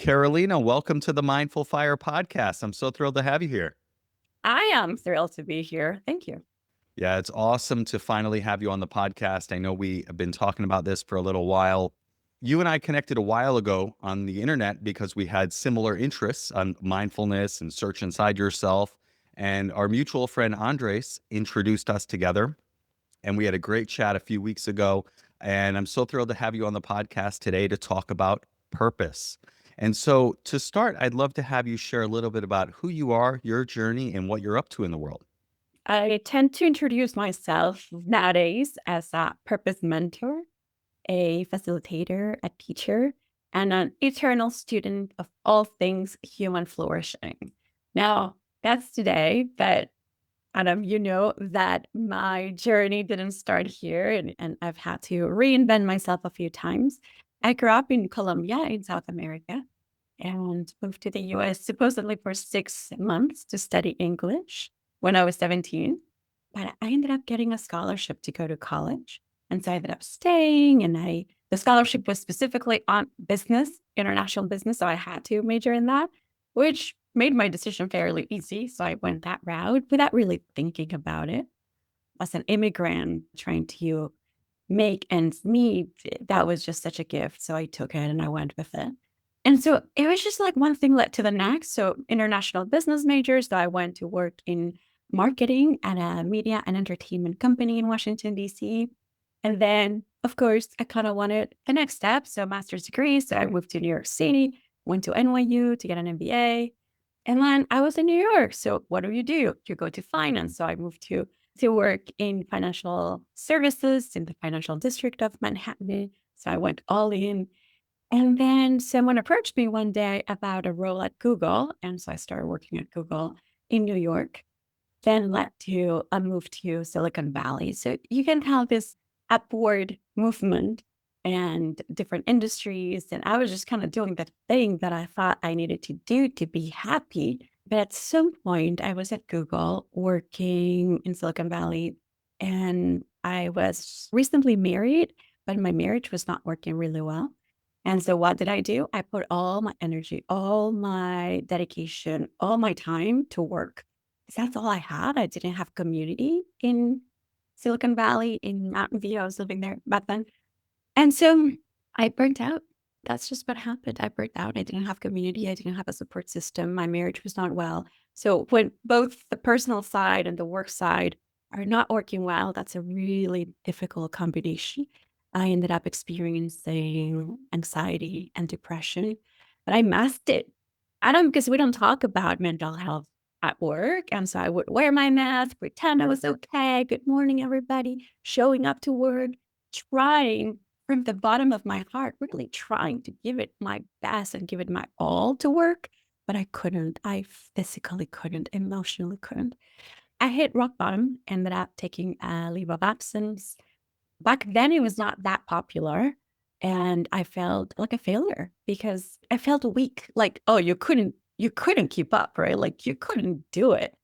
Carolina, welcome to the Mindful Fire podcast. I'm so thrilled to have you here. I am thrilled to be here. Thank you. Yeah, it's awesome to finally have you on the podcast. I know we have been talking about this for a little while. You and I connected a while ago on the internet because we had similar interests on mindfulness and search inside yourself. And our mutual friend Andres introduced us together, and we had a great chat a few weeks ago. And I'm so thrilled to have you on the podcast today to talk about purpose. And so, to start, I'd love to have you share a little bit about who you are, your journey, and what you're up to in the world. I tend to introduce myself nowadays as a purpose mentor, a facilitator, a teacher, and an eternal student of all things human flourishing. Now, that's today, but Adam, you know that my journey didn't start here and I've had to reinvent myself a few times. I grew up in Colombia in South America and moved to the US supposedly for 6 months to study English when I was 17. But I ended up getting a scholarship to go to college. And so I ended up staying the scholarship was specifically on business, international business. So I had to major in that, which made my decision fairly easy. So I went that route without really thinking about it. As an immigrant trying to make ends meet, that was just such a gift. So I took it and I went with it. And so it was just like one thing led to the next. So international business major. So I went to work in marketing at a media and entertainment company in Washington, D.C. And then, of course, I kind of wanted the next step. So master's degree. So I moved to New York City, went to NYU to get an MBA. And then I was in New York. So what do? You go to finance. So I moved to work in financial services in the financial district of Manhattan. So I went all in. And then someone approached me one day about a role at Google. And so I started working at Google in New York, then led to a move to Silicon Valley. So you can tell this upward movement and different industries. And I was just kind of doing the thing that I thought I needed to do to be happy. But at some point, I was at Google working in Silicon Valley, and I was recently married, but my marriage was not working really well. And so what did I do? I put all my energy, all my dedication, all my time to work. 'Cause that's all I had. I didn't have community in Silicon Valley, in Mountain View. I was living there back then. And so I burnt out. That's just what happened. I burnt out. I didn't have community. I didn't have a support system. My marriage was not well. So when both the personal side and the work side are not working well, that's a really difficult combination. I ended up experiencing anxiety and depression, but I masked it. I don't because we don't talk about mental health at work. And so I would wear my mask, pretend I was okay. Good morning, everybody. Showing up to work, trying from the bottom of my heart, really trying to give it my best and give it my all to work, but I couldn't. I physically couldn't, emotionally couldn't. I hit rock bottom, ended up taking a leave of absence. Back then, it was not that popular. And I felt like a failure because I felt weak. Like, oh, you couldn't keep up, right? Like you couldn't do it.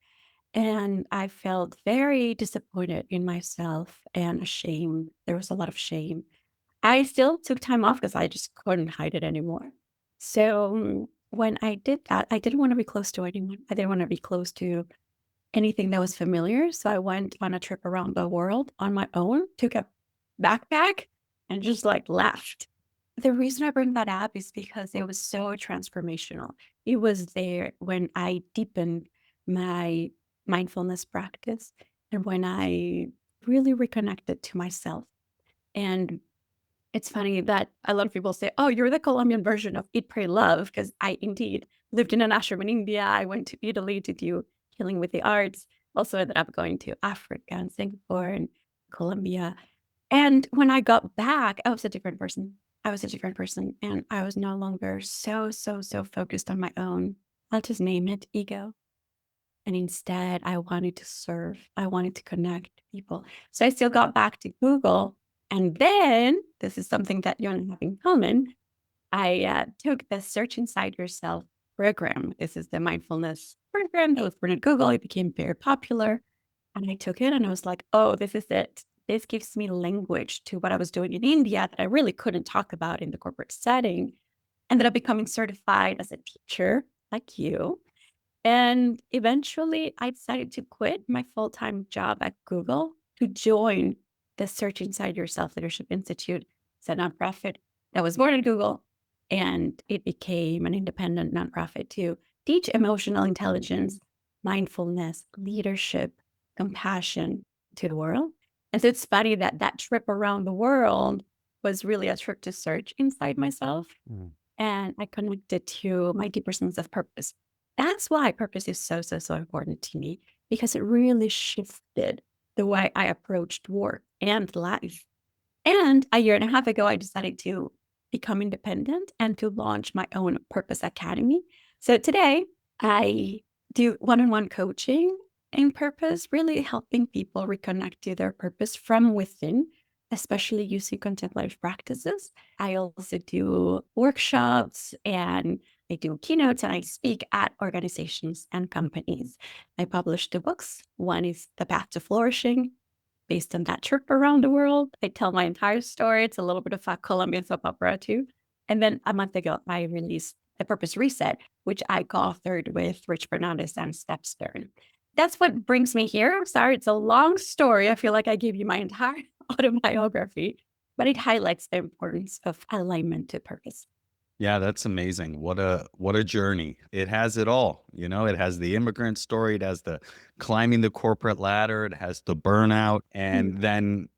And I felt very disappointed in myself and ashamed. There was a lot of shame. I still took time off because I just couldn't hide it anymore. So when I did that, I didn't want to be close to anyone. I didn't want to be close to anything that was familiar. So I went on a trip around the world on my own, took a backpack and just like left. The reason I bring that up is because it was so transformational. It was there when I deepened my mindfulness practice and when I really reconnected to myself. And it's funny that a lot of people say, "Oh, you're the Colombian version of Eat, Pray, Love," because I indeed lived in an ashram in India. I went to Italy to do healing with the arts. Also ended up going to Africa and Singapore and Colombia. And when I got back, I was a different person. I was a different person, and I was no longer so focused on my own, I'll just name it, ego. And instead, I wanted to serve. I wanted to connect people. So I still got back to Google. And then, this is something that you and I have in common. I took the Search Inside Yourself program. This is the mindfulness program that was run at Google. It became very popular. And I took it and I was like, oh, this is it. This gives me language to what I was doing in India that I really couldn't talk about in the corporate setting. ended up becoming certified as a teacher like you. And eventually, I decided to quit my full time job at Google to join the Search Inside Yourself Leadership Institute. It's a nonprofit that was born at Google, and it became an independent nonprofit to teach emotional intelligence, mindfulness, leadership, compassion to the world. And so it's funny that that trip around the world was really a trip to search inside myself, Mm. and I connected to my deeper sense of purpose. That's why purpose is so, so, so important to me because it really shifted the way I approached work and life. And a year and a half ago, I decided to become independent and to launch my own Purpose Academy. So today, I do one on one coaching in purpose, really helping people reconnect to their purpose from within, especially using contemplative practices. I also do workshops and I do keynotes and I speak at organizations and companies. I publish two books. One is The Path to Flourishing, based on that trip around the world. I tell my entire story. It's a little bit of a Colombian soap opera too. And then a month ago, I released The Purpose Reset, which I co-authored with Rich Fernandez and Steph Stern. That's what brings me here. I'm sorry, it's a long story. I feel like I gave you my entire autobiography, but it highlights the importance of alignment to purpose. Yeah, that's amazing. What a journey. It has it all. It has the immigrant story, it has the climbing the corporate ladder, it has the burnout, Mm. and then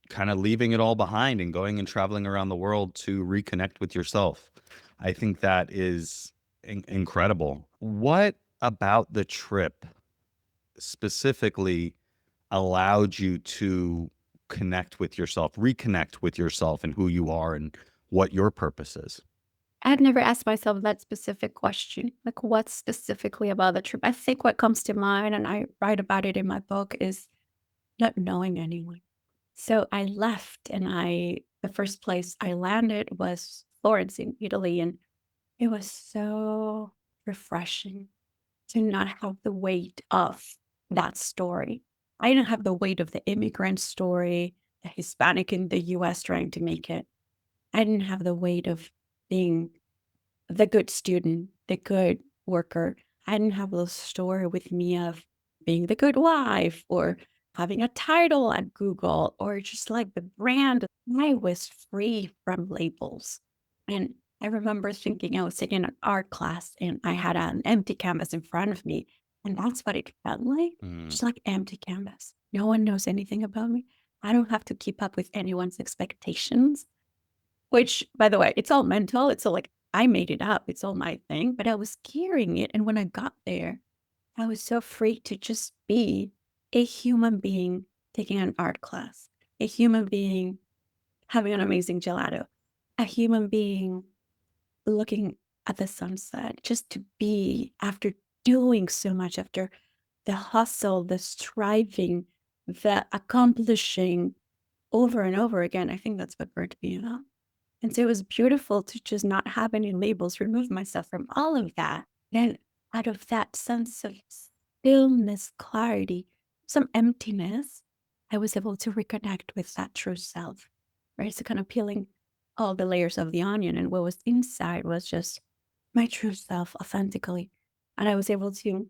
kind of leaving it all behind and going and traveling around the world to reconnect with yourself. I think that is incredible. What about the trip specifically allowed you to connect with yourself, reconnect with yourself and who you are and what your purpose is? I had never asked myself that specific question, like what specifically about the trip. I think what comes to mind, and I write about it in my book, is not knowing anyone. So I left and the first place I landed was Florence in Italy. And it was so refreshing to not have the weight of that story. I didn't have the weight of the immigrant story, the Hispanic in the US trying to make it. I didn't have the weight of being the good student, the good worker. I didn't have the story with me of being the good wife or having a title at Google or just like the brand. I was free from labels. And I remember thinking I was sitting in an art class and I had an empty canvas in front of me. And that's what it felt like, Mm. just like empty canvas. No one knows anything about me. I don't have to keep up with anyone's expectations. Which, by the way, it's all mental. It's all like I made it up. It's all my thing, but I was carrying it. And when I got there, I was so free to just be a human being taking an art class, a human being having an amazing gelato, a human being looking at the sunset, just to be after doing so much, after the hustle, the striving, the accomplishing over and over again. I think that's what burned me out. And so it was beautiful to just not have any labels, remove myself from all of that. Then, out of that sense of stillness, clarity, some emptiness, I was able to reconnect with that true self, right? So, kind of peeling all the layers of the onion, and what was inside was just my true self authentically. And I was able to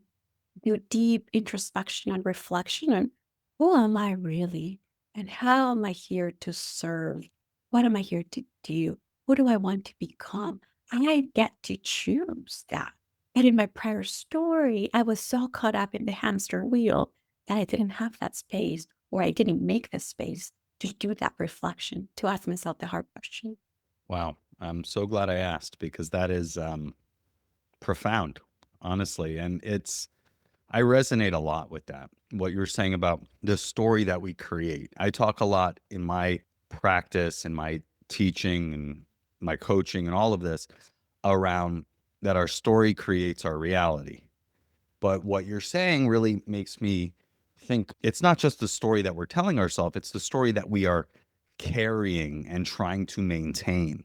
do deep introspection and reflection on who am I really and how am I here to serve? What am I here to do? Who do I want to become? I get to choose that. And in my prior story, I was so caught up in the hamster wheel that I didn't have that space or I didn't make the space to do that reflection, to ask myself the hard question. Wow. I'm so glad I asked because that is profound, honestly. And I resonate a lot with that. What you're saying about the story that we create. I talk a lot in my practice and my teaching and my coaching and all of this around that our story creates our reality. But what you're saying really makes me think it's not just the story that we're telling ourselves, it's the story that we are carrying and trying to maintain.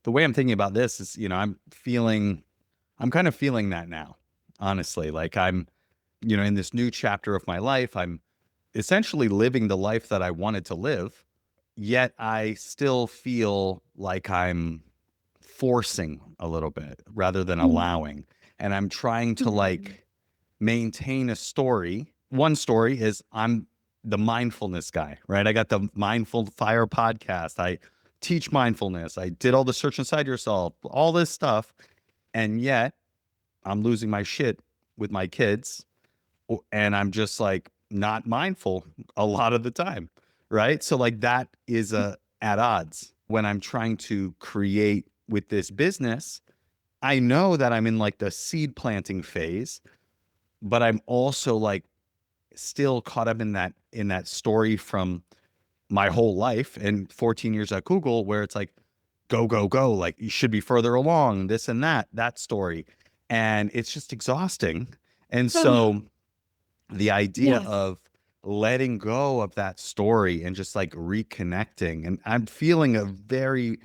The way I'm thinking about this is, I'm kind of feeling that now, honestly. Like in this new chapter of my life, I'm essentially living the life that I wanted to live, yet I still feel like I'm forcing a little bit rather than Mm. allowing. And I'm trying to Mm. like maintain a story. One story is I'm the mindfulness guy, right? I got the Mindful Fire podcast. I teach mindfulness. I did all the search inside yourself, all this stuff. And yet I'm losing my shit with my kids and I'm just like not mindful a lot of the time, right? So like that is at odds when I'm trying to create with this business. I know that I'm in like the seed planting phase, but I'm also like still caught up in that story from my whole life and 14 years at Google where it's like go go go, like you should be further along, this and that story, and it's just exhausting. And Oh, so the idea yes. of letting go of that story and just like reconnecting, and I'm feeling a very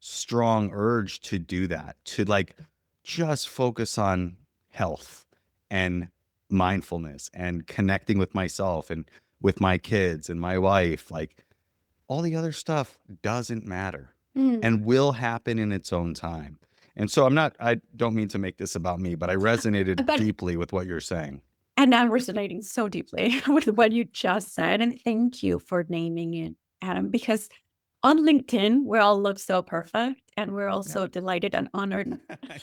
strong urge to do that, to like just focus on health and mindfulness and connecting with myself and with my kids and my wife. Like all the other stuff doesn't matter Mm. and will happen in its own time. And so I don't mean to make this about me, but I resonated But deeply with what you're saying. and I'm resonating so deeply with what you just said. And thank you for naming it, Adam, because on LinkedIn, we all look so perfect and we're all Yeah. so delighted and honored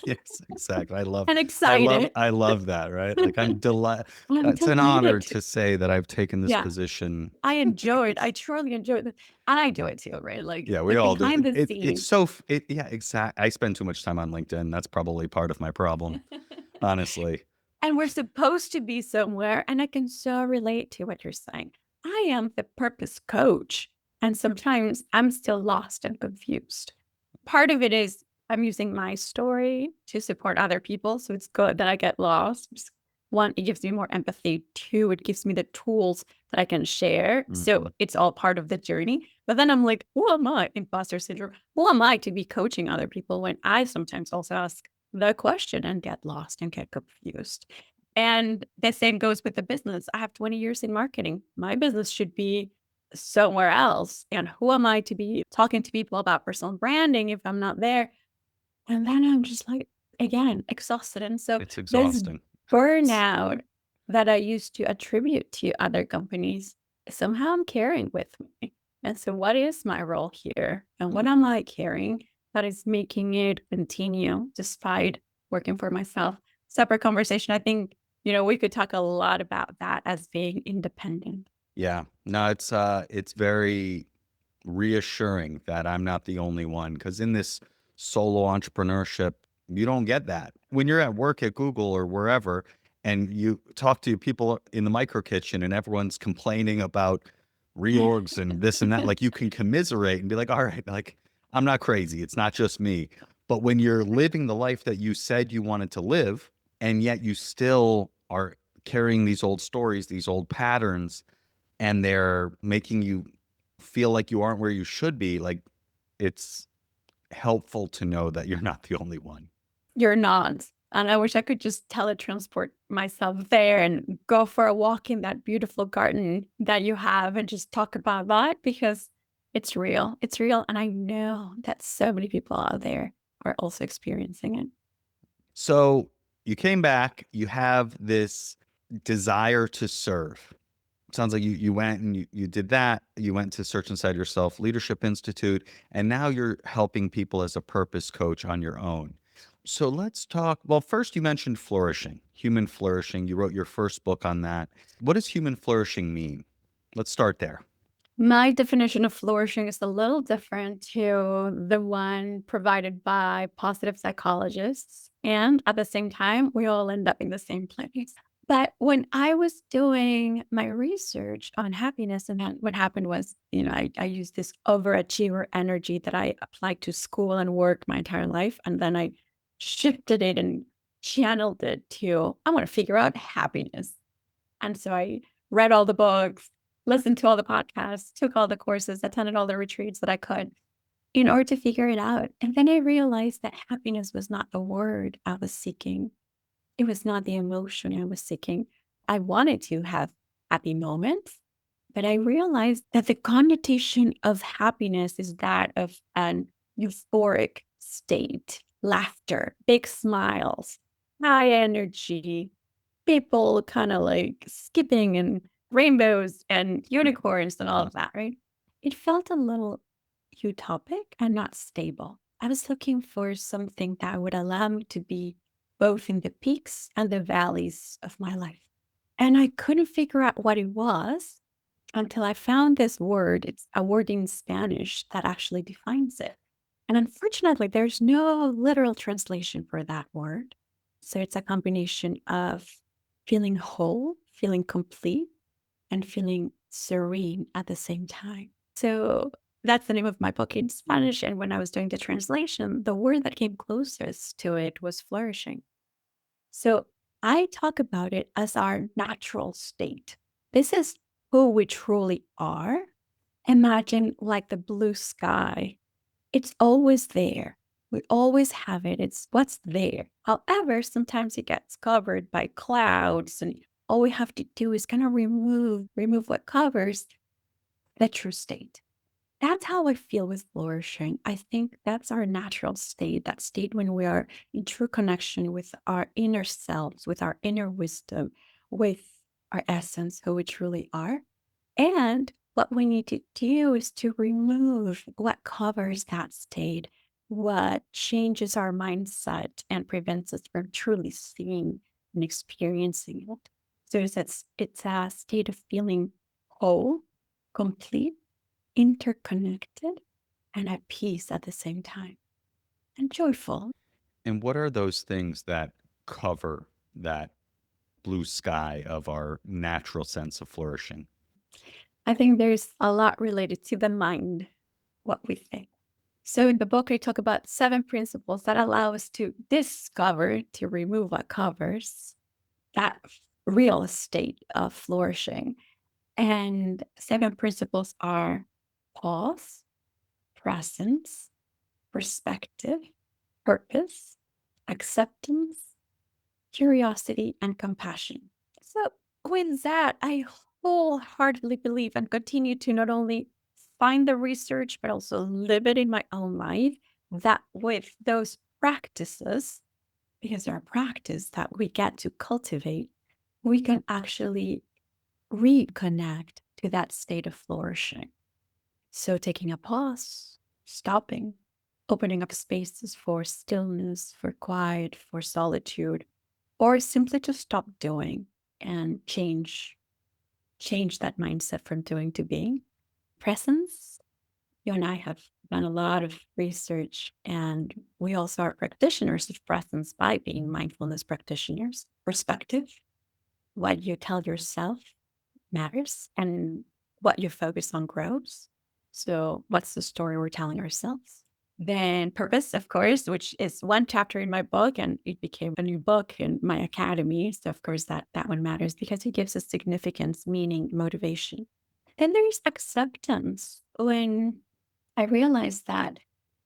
Yes, exactly. and excited. I love that, right? Like I'm delighted. I'm It's an honor delighted. to say that I've taken this Yeah. position. I enjoyed. I truly enjoyed it. And I do it too, right? Yeah, we Like all do. behind the It's scenes. so yeah, exactly. I spend too much time on LinkedIn. That's probably part of my problem, honestly. And we're supposed to be somewhere. And I can so relate to what you're saying. I am the purpose coach. And sometimes I'm still lost and confused. Part of it is I'm using my story to support other people. So it's good that I get lost. One, it gives me more empathy. Two, it gives me the tools that I can share. So Mhm. it's all part of the journey. But then I'm like, who am I? Imposter syndrome. Who am I to be coaching other people when I sometimes also ask the question and get lost and get confused? And the same goes with the business. I have 20 years in marketing. My business should be somewhere else. And who am I to be talking to people about personal branding if I'm not there? And then I'm just like, again, exhausted. And so It's there's exhausting. burnout that I used to attribute to other companies. Somehow I'm carrying with me. And so, what is my role here? And what am I carrying that is making it continue despite working for myself? Separate conversation. I think, we could talk a lot about that as being independent. Yeah. No, it's very reassuring that I'm not the only one because in this solo entrepreneurship, you don't get that. When you're at work at Google or wherever and you talk to people in the micro kitchen and everyone's complaining about reorgs and this and that, like you can commiserate and be like, all right, like I'm not crazy. It's not just me. But when you're living the life that you said you wanted to live, and yet you still are carrying these old stories, these old patterns, and they're making you feel like you aren't where you should be, like it's helpful to know that you're not the only one. You're not. And I wish I could just teletransport myself there and go for a walk in that beautiful garden that you have and just talk about that because it's real. It's real. And I know that so many people out there are also experiencing it. So you came back, you have this desire to serve. Sounds like you went and you did that. You went to Search Inside Yourself Leadership Institute, and now you're helping people as a purpose coach on your own. So let's talk. Well, first, you mentioned flourishing, human flourishing. You wrote your first book on that. What does human flourishing mean? Let's start there. My definition of flourishing is a little different to the one provided by positive psychologists. And at the same time, we all end up in the same place. But when I was doing my research on happiness, and then what happened was, I used this overachiever energy that I applied to school and work my entire life. And then I shifted it and channeled it to, I want to figure out happiness. And so I read all the books, listened to all the podcasts, took all the courses, attended all the retreats that I could in order to figure it out. And then I realized that happiness was not the word I was seeking. It was not the emotion I was seeking. I wanted to have happy moments, but I realized that the connotation of happiness is that of an euphoric state, laughter, big smiles, high energy, people kind of like skipping and rainbows and unicorns and all of that, right? It felt a little utopic and not stable. I was looking for something that would allow me to be both in the peaks and the valleys of my life. And I couldn't figure out what it was until I found this word. It's a word in Spanish that actually defines it. And unfortunately, there's no literal translation for that word. So it's a combination of feeling whole, feeling complete, and feeling serene at the same time. So that's the name of my book in Spanish. And when I was doing the translation, the word that came closest to it was flourishing. So I talk about it as our natural state. This is who we truly are. Imagine like the blue sky. It's always there. We always have it. It's what's there. However, sometimes it gets covered by clouds, and all we have to do is kind of remove what covers the true state. That's how I feel with flourishing. I think that's our natural state, that state when we are in true connection with our inner selves, with our inner wisdom, with our essence, who we truly are. And what we need to do is to remove what covers that state, what changes our mindset and prevents us from truly seeing and experiencing it. So it's a state of feeling whole, complete, interconnected, and at peace at the same time, and joyful. And what are those things that cover that blue sky of our natural sense of flourishing? I think there's a lot related to the mind, what we think. So in the book, I talk about 7 principles that allow us to discover, to remove what covers that real state of flourishing. And 7 principles are pause, presence, perspective, purpose, acceptance, curiosity, and compassion. So, with that, I wholeheartedly believe and continue to not only find the research, but also live it in my own life, that with those practices, because they're a practice that we get to cultivate, we can actually reconnect to that state of flourishing. So, taking a pause, stopping, opening up spaces for stillness, for quiet, for solitude, or simply to stop doing and change that mindset from doing to being. Presence. You and I have done a lot of research, and we also are practitioners of presence by being mindfulness practitioners. Perspective. What you tell yourself matters, and what you focus on grows. So, what's the story we're telling ourselves? Then purpose, of course, which is one chapter in my book, and it became a new book in my academy. So of course that one matters because it gives us significance, meaning, motivation. Then there is acceptance. When I realized that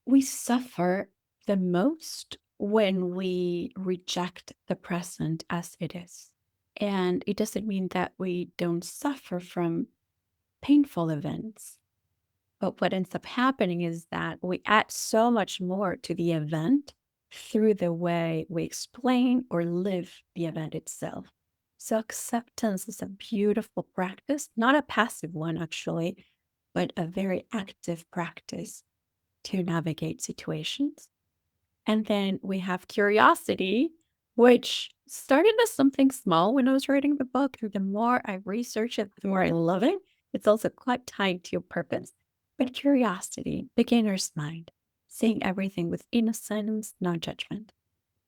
we suffer the most when we reject the present as it is. And it doesn't mean that we don't suffer from painful events. But what ends up happening is that we add so much more to the event through the way we explain or live the event itself. So, acceptance is a beautiful practice, not a passive one, actually, but a very active practice to navigate situations. And then we have curiosity, which started as something small when I was writing the book. And the more I research it, the more I love it. It's also quite tied to your purpose. But curiosity, beginner's mind, seeing everything with innocence, no judgment.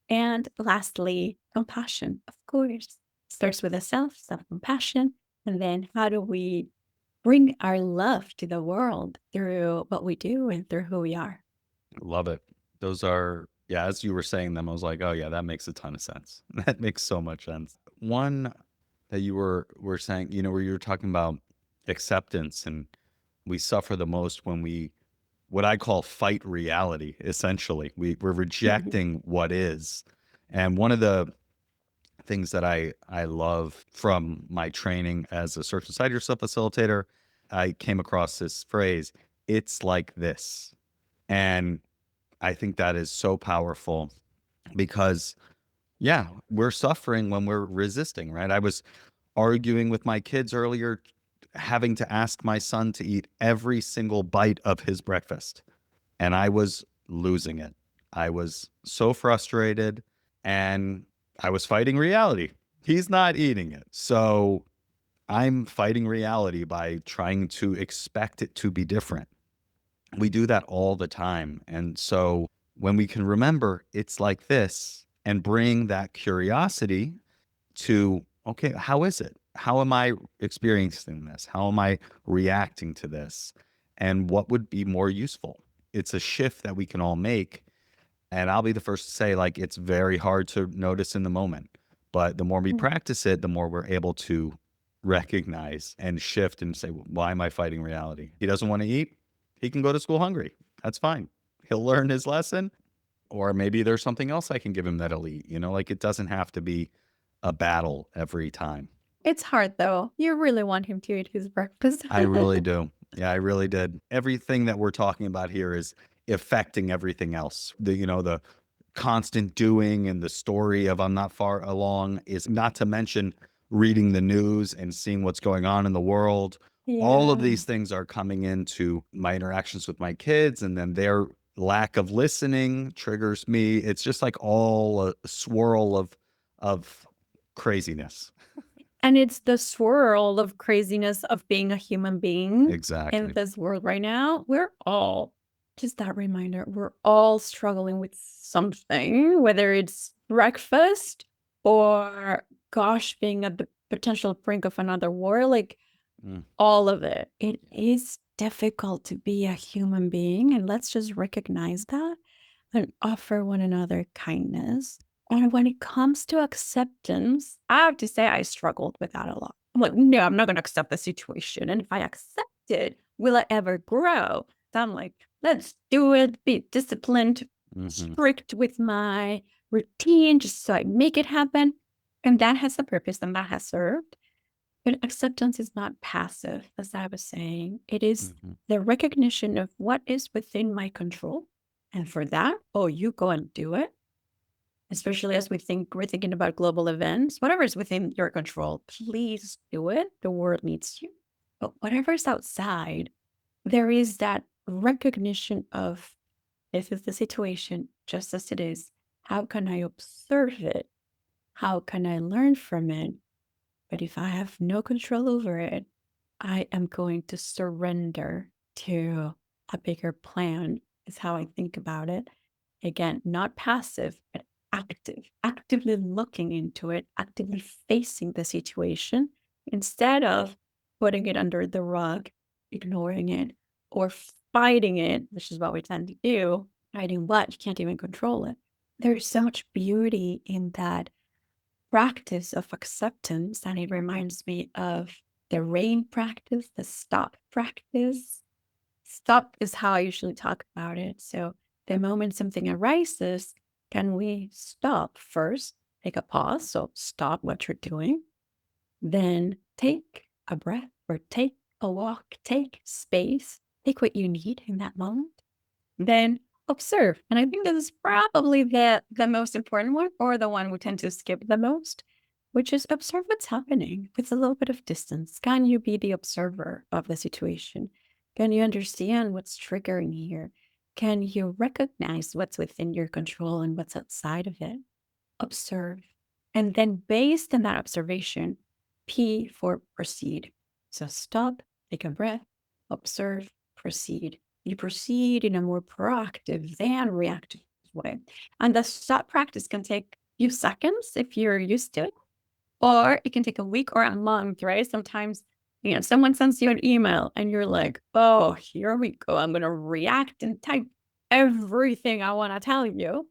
And lastly, compassion, of course. Starts with the self compassion. And then how do we bring our love to the world through what we do and through who we are? Love it. Those are, yeah, as you were saying them, I was like, oh yeah, that makes a ton of sense. That makes so much sense. One that you were saying, where you were talking about acceptance, and we suffer the most when we, what I call, fight reality. Essentially, we're rejecting what is. And one of the things that I love from my training as a search inside yourself facilitator, I came across this phrase, it's like this. And I think that is so powerful because, yeah, we're suffering when we're resisting, right? I was arguing with my kids earlier, having to ask my son to eat every single bite of his breakfast, and I was losing it. I was so frustrated, and I was fighting reality. He's not eating it. So I'm fighting reality by trying to expect it to be different. We do that all the time. And so when we can remember it's like this and bring that curiosity to, okay, how is it? How am I experiencing this? How am I reacting to this? And what would be more useful? It's a shift that we can all make. And I'll be the first to say, like, it's very hard to notice in the moment. But the more we Mm. practice it, the more we're able to recognize and shift and say, why am I fighting reality? He doesn't want to eat. He can go to school hungry. That's fine. He'll learn his lesson. Or maybe there's something else I can give him that'll eat. Like it doesn't have to be a battle every time. It's hard though. You really want him to eat his breakfast. I really do. Yeah, I really did. Everything that we're talking about here is affecting everything else. The constant doing and the story of I'm not far along is not to mention reading the news and seeing what's going on in the world. All of Yeah. these things are coming into my interactions with my kids, and then their lack of listening triggers me. It's just like all a swirl of craziness. And it's the swirl of craziness of being a human being in Exactly. this world right now. We're all, just that reminder, we're all struggling with something, whether it's breakfast or, gosh, being at the potential brink of another war, like Mm, all of it. It is difficult to be a human being. And let's just recognize that and offer one another kindness. And when it comes to acceptance, I have to say I struggled with that a lot. I'm like, no, I'm not going to accept the situation. And if I accept it, will I ever grow? So I'm like, let's do it, be disciplined, mhm, strict with my routine, just so I make it happen. And that has a purpose and that has served. But acceptance is not passive, as I was saying. It is mhm, the recognition of what is within my control. And for that, oh, you go and do it. Especially as we're thinking about global events, whatever is within your control, please do it. The world needs you. But whatever is outside, there is that recognition of this is the situation just as it is. How can I observe it? How can I learn from it? But if I have no control over it, I am going to surrender to a bigger plan, is how I think about it. Again, not passive, but active, actively looking into it, actively facing the situation instead of putting it under the rug, ignoring it, or fighting it, which is what we tend to do. Fighting what? You can't even control it. There's so much beauty in that practice of acceptance, and it reminds me of the rain practice, the stop practice. Stop is how I usually talk about it. So, the moment something arises, can we stop first? Take a pause. So, stop what you're doing. Then take a breath or take a walk, take space, take what you need in that moment. Then observe. And I think this is probably the most important one, or the one we tend to skip the most, which is observe what's happening with a little bit of distance. Can you be the observer of the situation? Can you understand what's triggering here? Can you recognize what's within your control and what's outside of it? Observe. And then, based on that observation, P for proceed. So stop, take a breath, observe, proceed. You proceed in a more proactive than reactive way. And the stop practice can take a few seconds if you're used to it, or it can take a week or a month, right? Sometimes, someone sends you an email and you're like, oh, here we go. I'm going to react and type everything I want to tell you.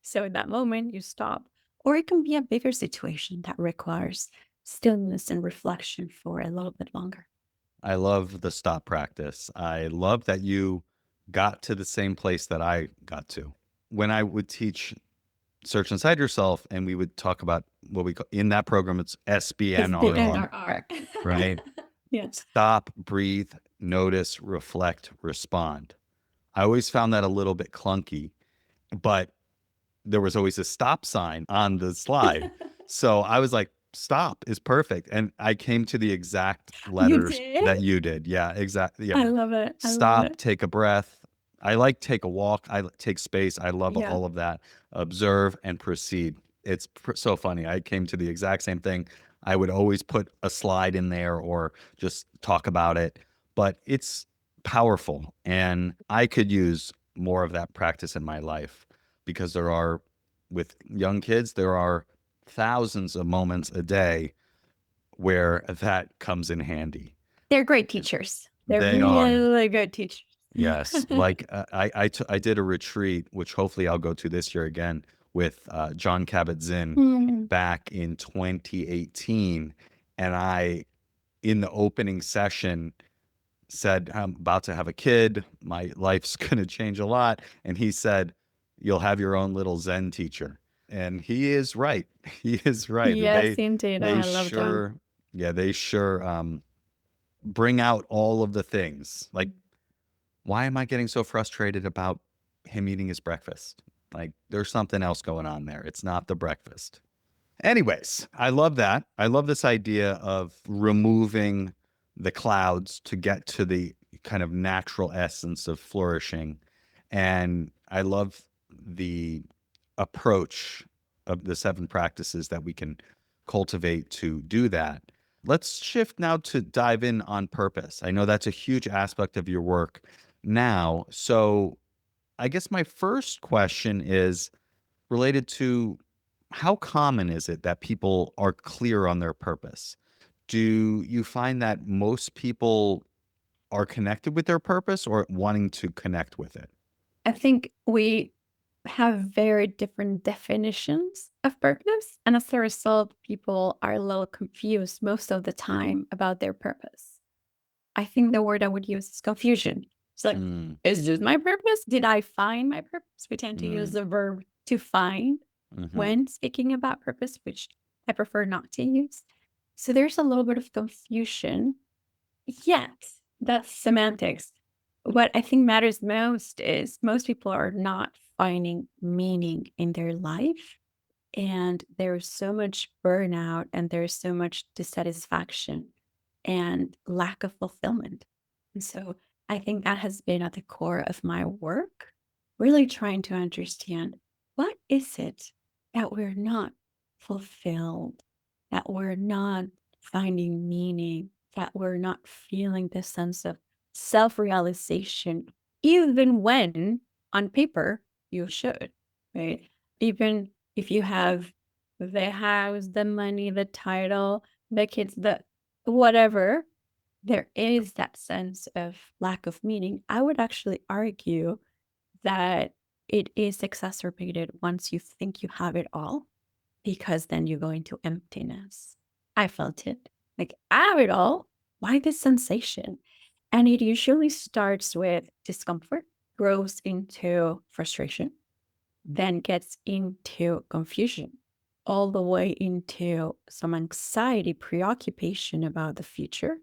So in that moment, you stop. Or it can be a bigger situation that requires stillness and reflection for a little bit longer. I love the stop practice. I love that you got to the same place that I got to. When I would teach Search Inside Yourself and we would talk about what we call in that program, it's It's the SBNRR, NRR. right? Yeah. Stop, breathe, notice, reflect, respond. I always found that a little bit clunky. but there was always a stop sign on the slide. So I was like, stop is perfect. And I came to the exact You letters did? that you did. Yeah, exactly. Yeah. I love it. I love Stop, it. take a breath. I like take a walk. Take space. I love Yeah. all of that. Observe and proceed. It's so funny. I came to the exact same thing. I would always put a slide in there or just talk about it, but it's powerful. And I could use more of that practice in my life because with young kids, there are thousands of moments a day where that comes in handy. They're great teachers. They're They are. really good teachers. Yes, like I did a retreat, which hopefully I'll go to this year again with John Kabat-Zinn Mm. back in 2018, and in the opening session said I'm about to have a kid, my life's gonna change a lot, and he said you'll have your own little Zen teacher, and he is right. He is right. Yes, indeed. Oh, They I love them. sure, yeah, they sure bring out all of the things like why am I getting so frustrated about him eating his breakfast? Like, there's something else going on there. It's not the breakfast. Anyways, I love that. I love this idea of removing the clouds to get to the kind of natural essence of flourishing. And I love the approach of the 7 practices that we can cultivate to do that. Let's shift now to dive in on purpose. I know that's a huge aspect of your work now. So, I guess my first question is related to how common is it that people are clear on their purpose? Do you find that most people are connected with their purpose or wanting to connect with it? I think we have very different definitions of purpose. And as a result, people are a little confused most of the time about their purpose. I think the word I would use is confusion. It's like, Mm, is this my purpose? Did I find my purpose? We tend to use mm, the verb to find mhm, when speaking about purpose, which I prefer not to use. So there's a little bit of confusion. Yes, that's semantics. What I think matters most is most people are not finding meaning in their life. And there's so much burnout and there's so much dissatisfaction and lack of fulfillment. And so I think that has been at the core of my work, really trying to understand what is it that we're not fulfilled, that we're not finding meaning, that we're not feeling this sense of self realization, even when on paper you should, right? Even if you have the house, the money, the title, the kids, the whatever, there is that sense of lack of meaning. I would actually argue that it is exacerbated once you think you have it all, because then you go into emptiness. I felt it. Like, I have it all. Why this sensation? And it usually starts with discomfort, grows into frustration, then gets into confusion, all the way into some anxiety, preoccupation about the future,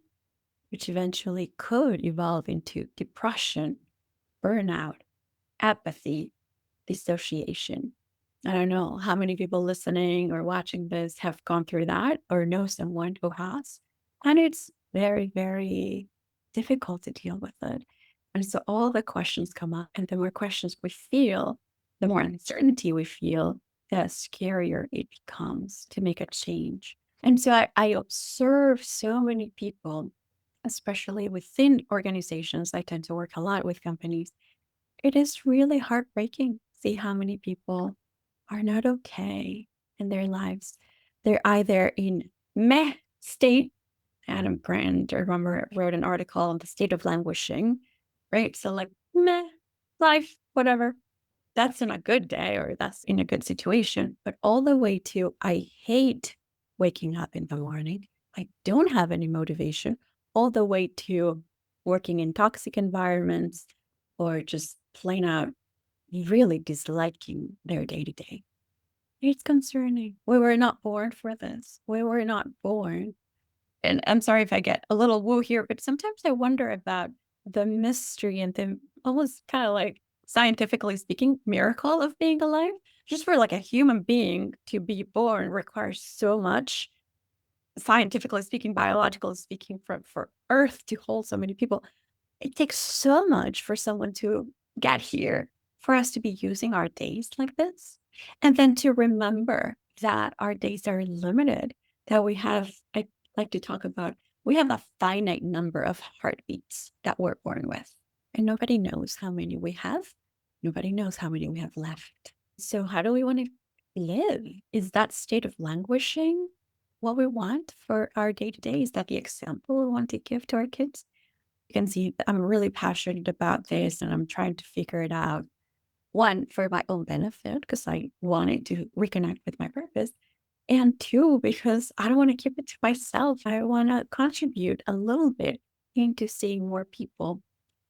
which eventually could evolve into depression, burnout, apathy, dissociation. I don't know how many people listening or watching this have gone through that or know someone who has. And it's very, very difficult to deal with it. And so all the questions come up, and the more questions we feel, the more uncertainty we feel, the scarier it becomes to make a change. And so I observe so many people, especially within organizations. I tend to work a lot with companies. It is really heartbreaking to see how many people are not okay in their lives. They're either in meh state. Adam Grant, I remember, wrote an article on the state of languishing, right? So like meh, life, whatever. That's in a good day or that's in a good situation. But all the way to I hate waking up in the morning. I don't have any motivation. All the way to working in toxic environments or just plain out really disliking their day to day. It's concerning. We were not born for this. We were not born. And I'm sorry if I get a little woo here, but sometimes I wonder about the mystery and the almost kind of like scientifically speaking, miracle of being alive. Just for like a human being to be born requires so much, scientifically speaking, biologically speaking, for Earth to hold so many people. It takes so much for someone to get here, for us to be using our days like this. And then to remember that our days are limited, that we have, I like to talk about, we have a finite number of heartbeats that we're born with. And nobody knows how many we have. Nobody knows how many we have left. So, how do we want to live? Is that state of languishing what we want for our day to day? Is that the example we want to give to our kids? You can see I'm really passionate about this and I'm trying to figure it out. One, for my own benefit, because I wanted to reconnect with my purpose. And two, because I don't want to keep it to myself. I want to contribute a little bit into seeing more people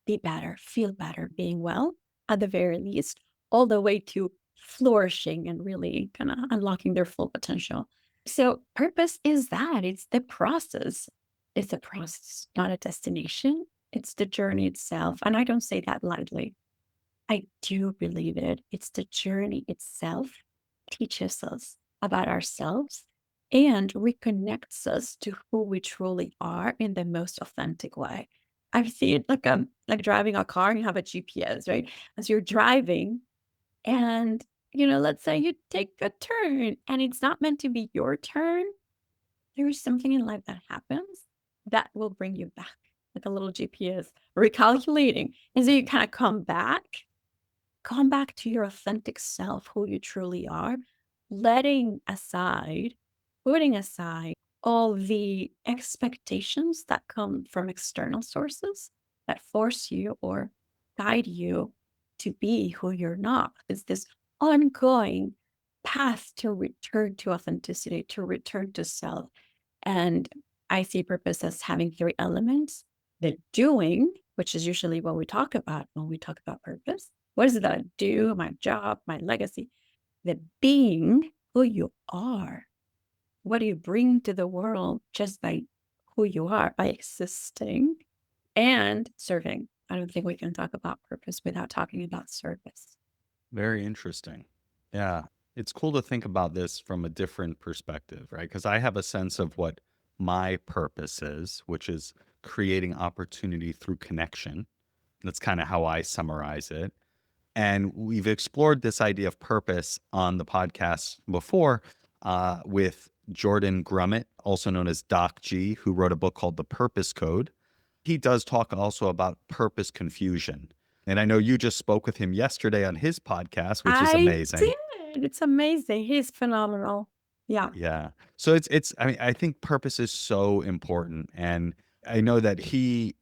be better, feel better, being well, at the very least, all the way to flourishing and really kind of unlocking their full potential. So, purpose is that it's the process. It's a process, not a destination. It's the journey itself. And I don't say that lightly. I do believe it. It's the journey itself teaches us about ourselves and reconnects us to who we truly are in the most authentic way. I see it like driving a car and you have a GPS, right? As you're driving and let's say you take a turn and it's not meant to be your turn. There is something in life that happens that will bring you back, like a little GPS recalculating. And so you kind of come back to your authentic self, who you truly are, letting aside, putting aside all the expectations that come from external sources that force you or guide you to be who you're not. It's this ongoing path to return to authenticity, to return to self. And I see purpose as having three elements: the doing, which is usually what we talk about when we talk about purpose. What is it that I do? My job, my legacy. The being, who you are. What do you bring to the world just by who you are, by existing, and serving? I don't think we can talk about purpose without talking about service. Very interesting. Yeah. It's cool to think about this from a different perspective, right? Because I have a sense of what my purpose is, which is creating opportunity through connection. That's kind of how I summarize it. And we've explored this idea of purpose on the podcast before with Jordan Grummett, also known as Doc G, who wrote a book called The Purpose Code. He does talk also about purpose confusion. And I know you just spoke with him yesterday on his podcast, which is I amazing. did. It's amazing. He's phenomenal. Yeah. Yeah. So it's I mean, I think purpose is so important. And I know that he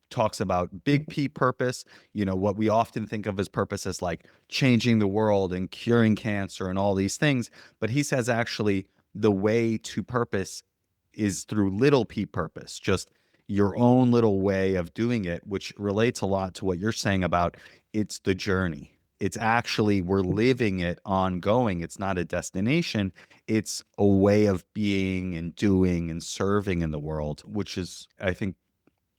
talks about big P purpose, what we often think of as purpose as like changing the world and curing cancer and all these things. But he says actually the way to purpose is through little P purpose, just your own little way of doing it, which relates a lot to what you're saying about it's the journey. It's actually, we're living it ongoing. It's not a destination. It's a way of being and doing and serving in the world, which is, I think,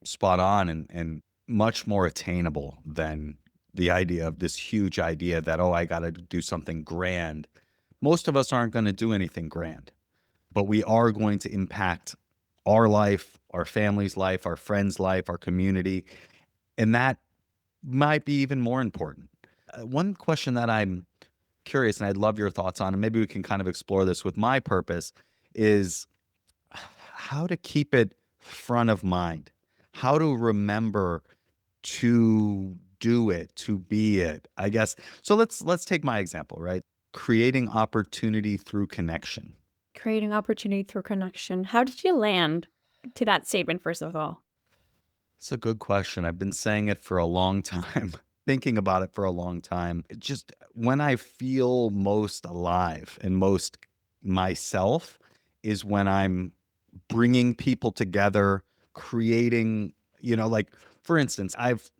spot on and much more attainable than the idea of this huge idea that, oh, I got to do something grand. Most of us aren't going to do anything grand, but we are going to impact our life, our family's life, our friends' life, our community. And that might be even more important. One question that I'm curious, and I'd love your thoughts on, and maybe we can kind of explore this with my purpose, is how to keep it front of mind, how to remember to do it, to be it, I guess. So let's take my example, right? Creating opportunity through connection. Creating opportunity through connection. How did you land to that statement, first of all? It's a good question. I've been saying it for a long time, thinking about it for a long time. It just when I feel most alive and most myself is when I'm bringing people together, creating, like for instance, I've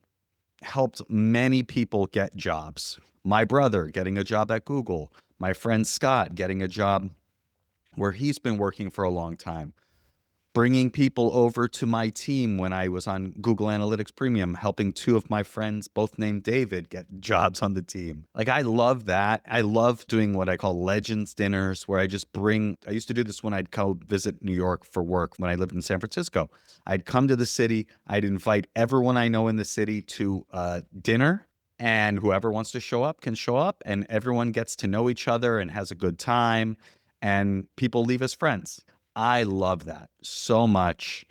helped many people get jobs. My brother getting a job at Google, my friend Scott getting a job where he's been working for a long time. bringing people over to my team when I was on Google Analytics Premium, helping two of my friends, both named David, get jobs on the team. Like, I love that. I love doing what I call legends dinners, where I used to do this when I'd go visit New York for work when I lived in San Francisco. I'd come to the city, I'd invite everyone I know in the city to dinner. And whoever wants to show up can show up, and everyone gets to know each other and has a good time, and people leave as friends. I love that so much.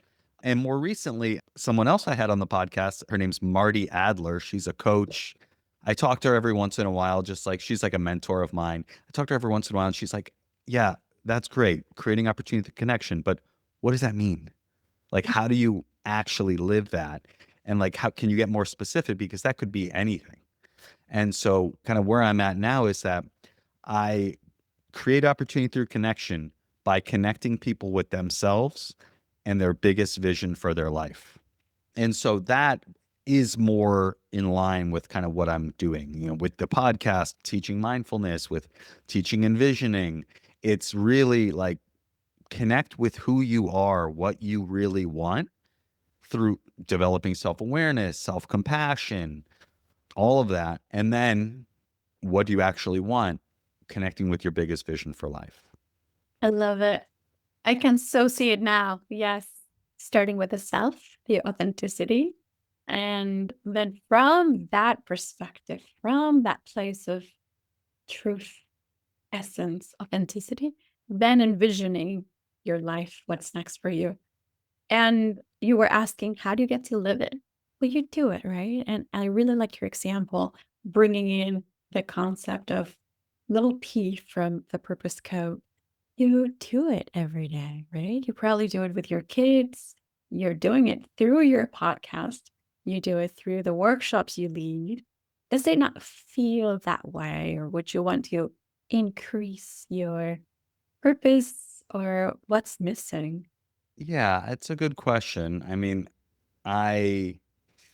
And more recently, someone else I had on the podcast, her name's Marty Adler. She's a coach. I talk to her every once in a while, just like she's like a mentor of mine. I talk to her every once in a while, and she's like, yeah, that's great, creating opportunity for connection. But what does that mean? Like, how do you actually live that? And like, how can you get more specific? Because that could be anything. And so, kind of where I'm at now is that I create opportunity through connection by connecting people with themselves and their biggest vision for their life. And so that is more in line with kind of what I'm doing, with the podcast, teaching mindfulness, with teaching envisioning. It's really like connect with who you are, what you really want through developing self-awareness, self-compassion, all of that. And then what do you actually want? Connecting with your biggest vision for life. I love it. I can so see it now. Yes. Starting with the self, the authenticity. And then from that perspective, from that place of truth, essence, authenticity, then envisioning your life, what's next for you. And you were asking, how do you get to live it? Well, you do it, right? And I really like your example, bringing in the concept of little P from the purpose code. You do it every day, right? You probably do it with your kids. You're doing it through your podcast. You do it through the workshops you lead. Does it not feel that way? Or would you want to increase your purpose or what's missing? Yeah, it's a good question. I mean, I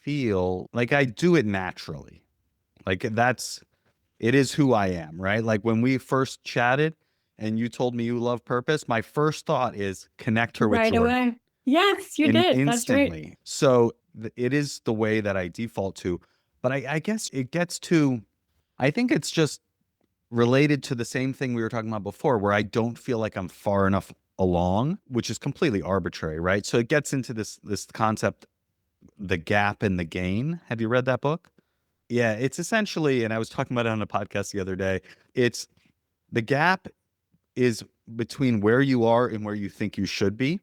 feel like I do it naturally. Like it is who I am, right? Like when we first chatted and you told me you love purpose, my first thought is connect her with Right Jordan away. Yes, you did. That's right. instantly. So it is the way that I default to. But I guess it gets to, I think it's just related to the same thing we were talking about before, where I don't feel like I'm far enough along, which is completely arbitrary, right? So it gets into this concept, the gap and the gain. Have you read that book? Yeah, it's essentially, and I was talking about it on a podcast the other day. It's the gap is between where you are and where you think you should be.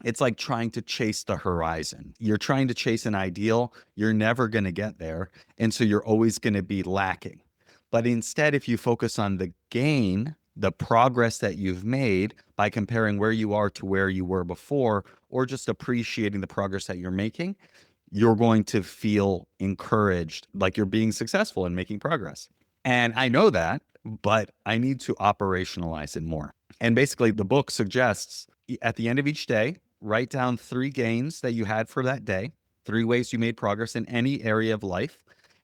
It's like trying to chase the horizon. You're trying to chase an ideal, you're never going to get there. And so you're always going to be lacking. But instead, if you focus on the gain, the progress that you've made by comparing where you are to where you were before, or just appreciating the progress that you're making, you're going to feel encouraged, like you're being successful and making progress. And I know that, but I need to operationalize it more. And basically, the book suggests at the end of each day, write down 3 gains that you had for that day, 3 ways you made progress in any area of life,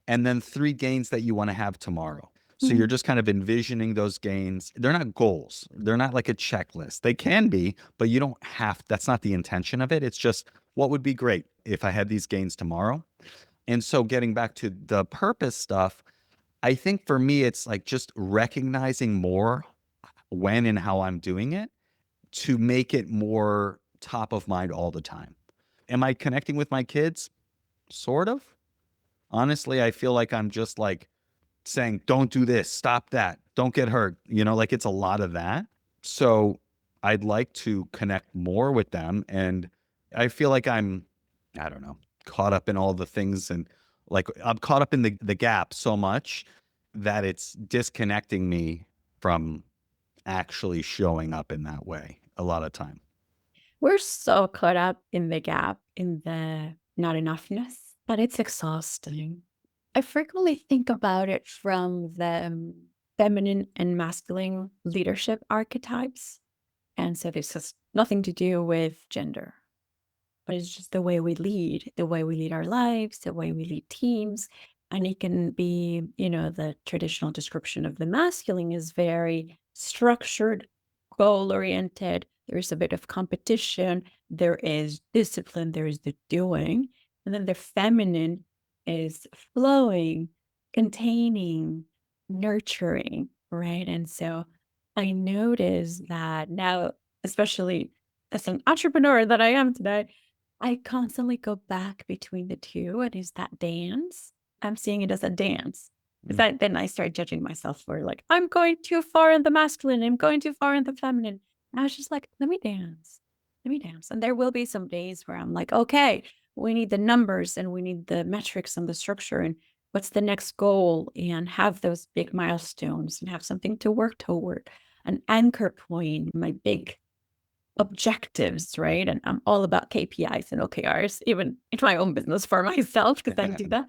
and then 3 gains that you want to have tomorrow. So Mhm. you're just kind of envisioning those gains. They're not goals. They're not like a checklist. They can be, but you don't have, that's not the intention of it. It's just what would be great if I had these gains tomorrow. And so getting back to the purpose stuff, I think for me, it's like just recognizing more when and how I'm doing it to make it more top of mind all the time. Am I connecting with my kids? Sort of. Honestly, I feel like I'm just like saying, don't do this, stop that, don't get hurt. Like it's a lot of that. So I'd like to connect more with them. And I feel like I don't know, caught up in all the things, and like I'm caught up in the gap so much that it's disconnecting me from actually showing up in that way a lot of time. We're so caught up in the gap, in the not enoughness, but it's exhausting. I frequently think about it from the feminine and masculine leadership archetypes. And so this has nothing to do with gender, but it's just the way we lead our lives, the way we lead teams. And it can be, the traditional description of the masculine is very structured, goal oriented, there is a bit of competition, there is discipline, there is the doing. And then the feminine is flowing, containing, nurturing, right? And so I notice that now, especially as an entrepreneur that I am today, I constantly go back between the two. And is that dance? I'm seeing it as a dance. Is Mm. that then I start judging myself for like, I'm going too far in the masculine, I'm going too far in the feminine. And I was just like, let me dance. Let me dance. And there will be some days where I'm like, okay, we need the numbers and we need the metrics and the structure and what's the next goal and have those big milestones and have something to work toward, an anchor point, my big objectives, right? And I'm all about KPIs and OKRs, even in my own business for myself, because I do that.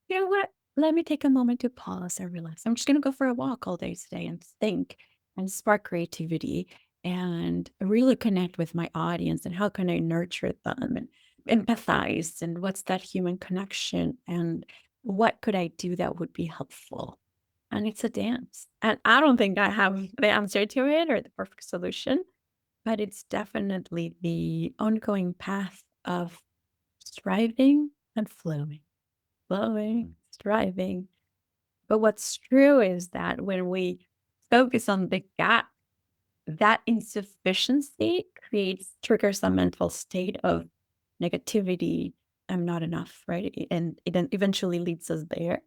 You know what? Let me take a moment to pause and relax. I'm just going to go for a walk all day today and think and spark creativity and really connect with my audience and how can I nurture them and empathize and what's that human connection and what could I do that would be helpful? And it's a dance. And I don't think I have the answer to it or the perfect solution, but it's definitely the ongoing path of striving and flowing, striving. But what's true is that when we focus on the gap, that insufficiency triggers a mental state of negativity. I'm not enough, right? And it then eventually leads us there.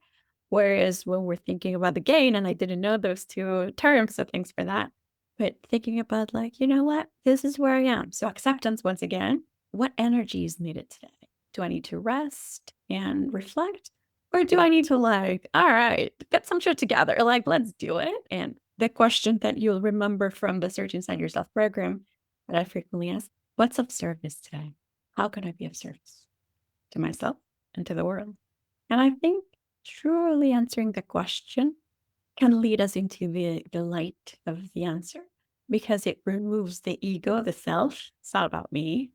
Whereas when we're thinking about the gain, and I didn't know those two terms, so thanks for that. But thinking about like, you know what? This is where I am. So acceptance once again, what energy is needed today? Do I need to rest and reflect? Or do I need to like, all right, get some shit together? Like, let's do it. And the question that you'll remember from the Search Inside Yourself program that I frequently ask, what's of service today? How can I be of service to myself and to the world? And I think truly answering the question can lead us into the light of the answer because it removes the ego, the self. It's not about me.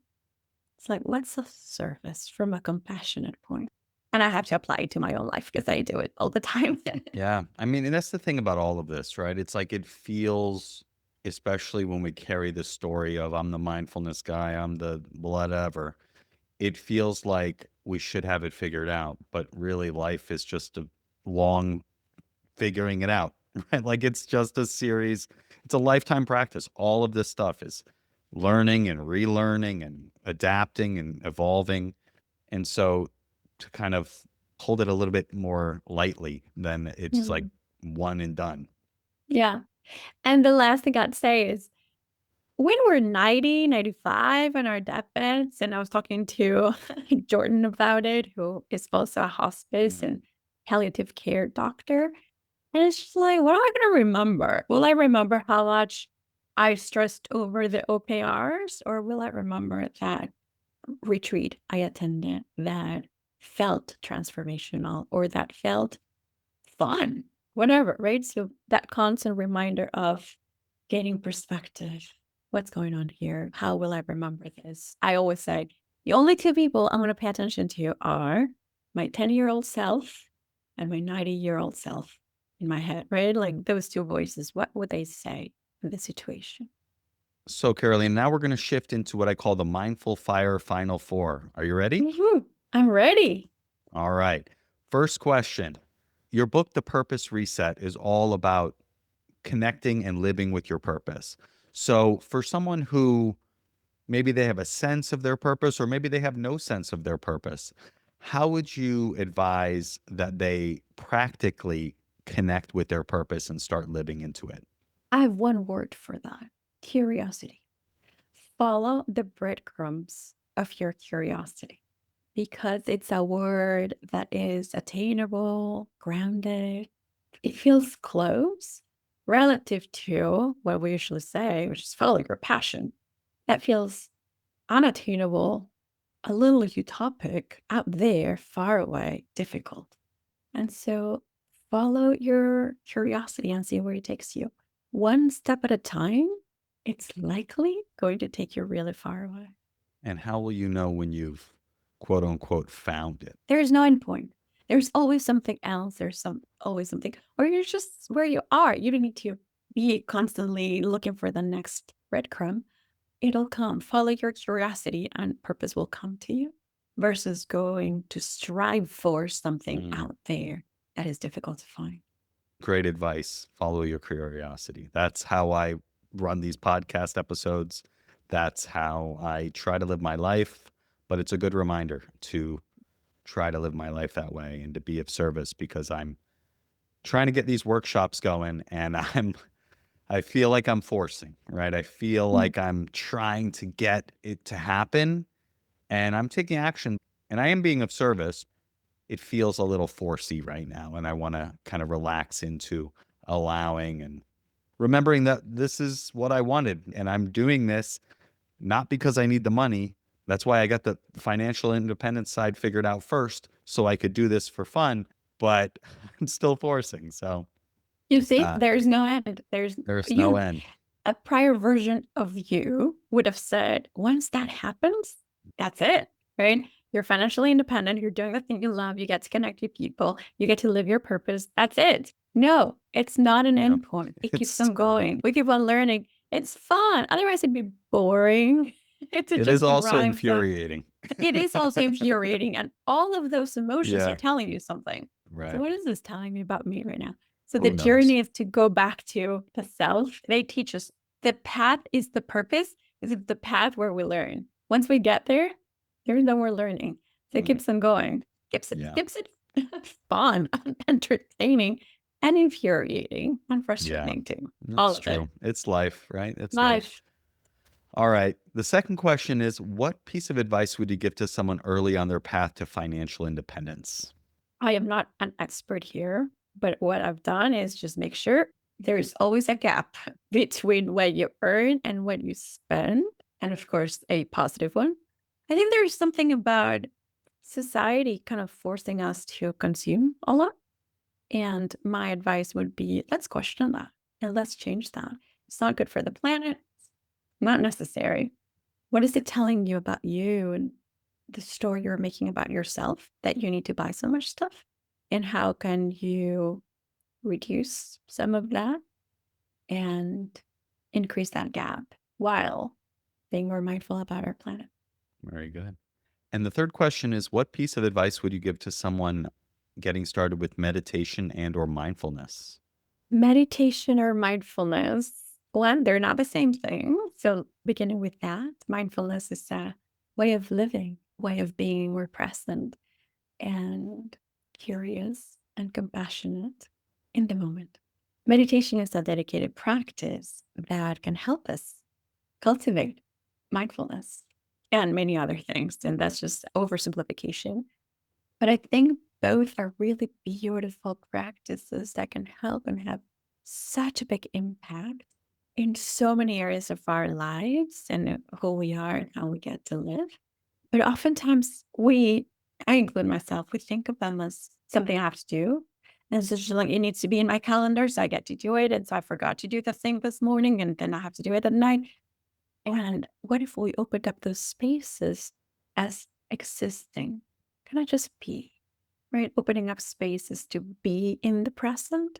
It's like, what's of service from a compassionate point? And I have to apply it to my own life because I do it all the time. Yeah. I mean, and that's the thing about all of this, right? It's like it feels, especially when we carry the story of I'm the mindfulness guy, I'm the whatever, it feels like we should have it figured out. But really, life is just a long figuring it out, right? Like it's just a series, it's a lifetime practice. All of this stuff is learning and relearning and adapting and evolving. And so to kind of hold it a little bit more lightly than it's like Mm. one and done. Yeah. And the last thing I'd say is when we're 90, 95 on our deathbeds, and I was talking to Jordan about it, who is also a hospice Mhm. and palliative care doctor. And it's just like, what am I going to remember? Will I remember how much I stressed over the OKRs, or will I remember that retreat I attended that felt transformational or that felt fun, whatever, right? So that constant reminder of gaining perspective. What's going on here? How will I remember this? I always say the only two people I'm going to pay attention to are my 10-year-old self and my 90-year-old self in my head, right? Like those two voices. What would they say in the situation? So, Caroline, now we're going to shift into what I call the mindful fire final four. Are you ready? Mhm. I'm ready. All right. First question. Your book, The Purpose Reset, is all about connecting and living with your purpose. So, for someone who maybe they have a sense of their purpose or maybe they have no sense of their purpose, how would you advise that they practically connect with their purpose and start living into it? I have one word for that: curiosity. Follow the breadcrumbs of your curiosity because it's a word that is attainable, grounded. It feels close relative to what we usually say, which is follow your passion. That feels unattainable, a little utopic, out there, far away, difficult. And so follow your curiosity and see where it takes you. One step at a time, it's likely going to take you really far away. And how will you know when you've quote unquote found it? There is no end point. There's always something else. There's always something, or you're just where you are. You don't need to be constantly looking for the next breadcrumb. it'll come. Follow your curiosity and purpose will come to you versus going to strive for something Mm, out there that is difficult to find. great advice. Follow your curiosity. That's how I run these podcast episodes. That's how I try to live my life. But it's a good reminder to try to live my life that way and to be of service because I'm trying to get these workshops going and I feel like I'm forcing, right? I feel Mm. like I'm trying to get it to happen and I'm taking action and I am being of service. It feels a little forcey right now. And I want to kind of relax into allowing and remembering that this is what I wanted. And I'm doing this not because I need the money. That's why I got the financial independence side figured out first so I could do this for fun, but I'm still forcing. So You see, uh, there's no end. There's there's no you end. a prior version of you would have said, once that happens, that's it, right? You're financially independent. You're doing the thing you love. You get to connect with people. You get to live your purpose. That's it. No, it's not an No, end point. It keeps it's on going. We keep on learning. It's fun. Otherwise, it'd be boring. It's it is just keep also running. So infuriating. it is also infuriating. And all of those emotions are Yeah, telling you something. So right. what is this telling me about me right now? So the Who knows? journey is to go back to the self. They teach us the path is the purpose, is the path where we learn. Once we get there, there's no more learning. So it Mm, keeps on going. yeah, Keeps it fun, entertaining, and infuriating and yeah, frustrating too. All that's of it. true. It's life, right? It's life. Life. All right. The second question is what piece of advice would you give to someone early on their path to financial independence? I am not an expert here, but what I've done is just make sure there's always a gap between what you earn and what you spend. And of course, a positive one. I think there's something about society kind of forcing us to consume a lot. And my advice would be let's question that and let's change that. It's not good for the planet, not necessary. What is it telling you about you and the story you're making about yourself that you need to buy so much stuff? And how can you reduce some of that and increase that gap while being more mindful about our planet? Very good. And the third question is what piece of advice would you give to someone getting started with meditation and or mindfulness? Meditation or mindfulness, one, they're not the same thing. So, beginning with that, mindfulness is a way of living, way of being more present and curious and compassionate in the moment. Meditation is a dedicated practice that can help us cultivate mindfulness and many other things. And that's just oversimplification. But I think both are really beautiful practices that can help and have such a big impact in so many areas of our lives and who we are and how we get to live. But oftentimes I include myself, we think of them as something I have to do. And it's just like, it needs to be in my calendar. So I get to do it. And so I forgot to do the thing this morning and then I have to do it at night. And what if we opened up those spaces as existing? Can I just be, right? Opening up spaces to be in the present,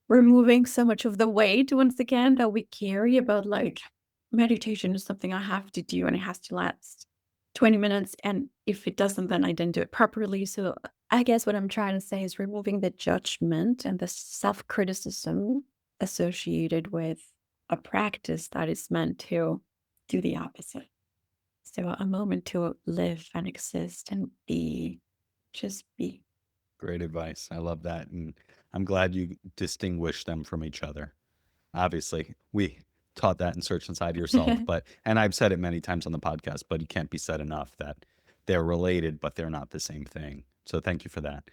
removing so much of the weight once again that we carry about like meditation is something I have to do and it has to last 20 minutes. And if it doesn't, then I didn't do it properly. So I guess what I'm trying to say is removing the judgment and the self criticism associated with a practice that is meant to do the opposite. So a moment to live and exist and be, just be. Great advice. I love that. And I'm glad you distinguish them from each other. Obviously, we taught that in Search Inside Yourself, but, and I've said it many times on the podcast, but it can't be said enough that they're related, but they're not the same thing. So thank you for that.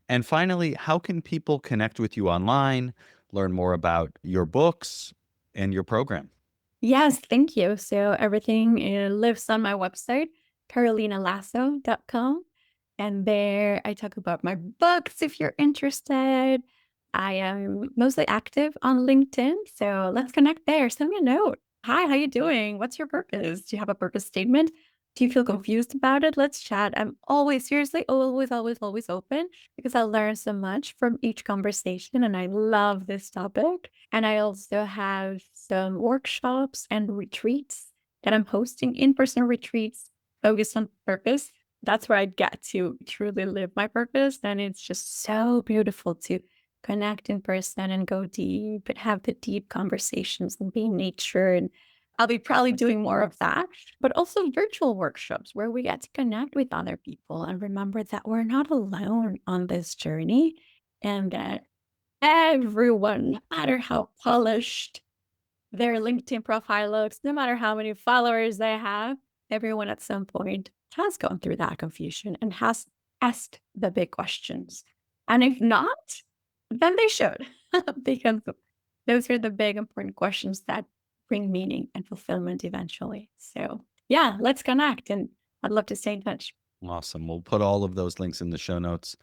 And finally, how can people connect with you online, learn more about your books and your program? Yes, thank you. So everything lives on my website, carolinalasso.com. And there I talk about my books if you're interested. I am mostly active on LinkedIn. So let's connect there. Send me a note. Hi, how you doing? What's your purpose? Do you have a purpose statement? Do you feel confused about it? Let's chat. I'm always, seriously, always open because I learn so much from each conversation and I love this topic. And I also have some workshops and retreats that I'm hosting in-person retreats focused on purpose. That's where I get to truly live my purpose. And it's just so beautiful to connect in person and go deep and have the deep conversations and be in nature. And I'll be probably doing more of that, but also virtual workshops where we get to connect with other people and remember that we're not alone on this journey and that everyone, no matter how polished their LinkedIn profile looks, no matter how many followers they have, everyone at some point has gone through that confusion and has asked the big questions. And if not, then they should, because those are the big important questions that bring meaning and fulfillment eventually. So, yeah, let's connect. And I'd love to stay in touch. Awesome. We'll put all of those links in the show notes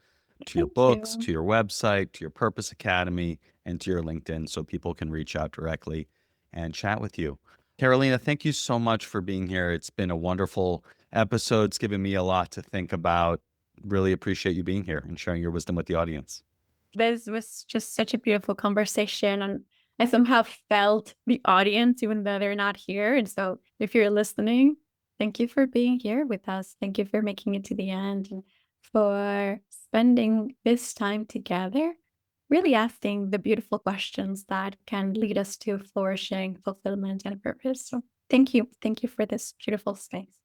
to your Thank books, you. to your website, to your Purpose Academy, and to your LinkedIn so people can reach out directly and chat with you. Carolina, thank you so much for being here. It's been a wonderful episode. It's given me a lot to think about. Really appreciate you being here and sharing your wisdom with the audience. This was just such a beautiful conversation. And I somehow felt the audience, even though they're not here. And so if you're listening, thank you for being here with us. Thank you for making it to the end and for spending this time together, really asking the beautiful questions that can lead us to flourishing, fulfillment, and purpose. So thank you. Thank you for this beautiful space.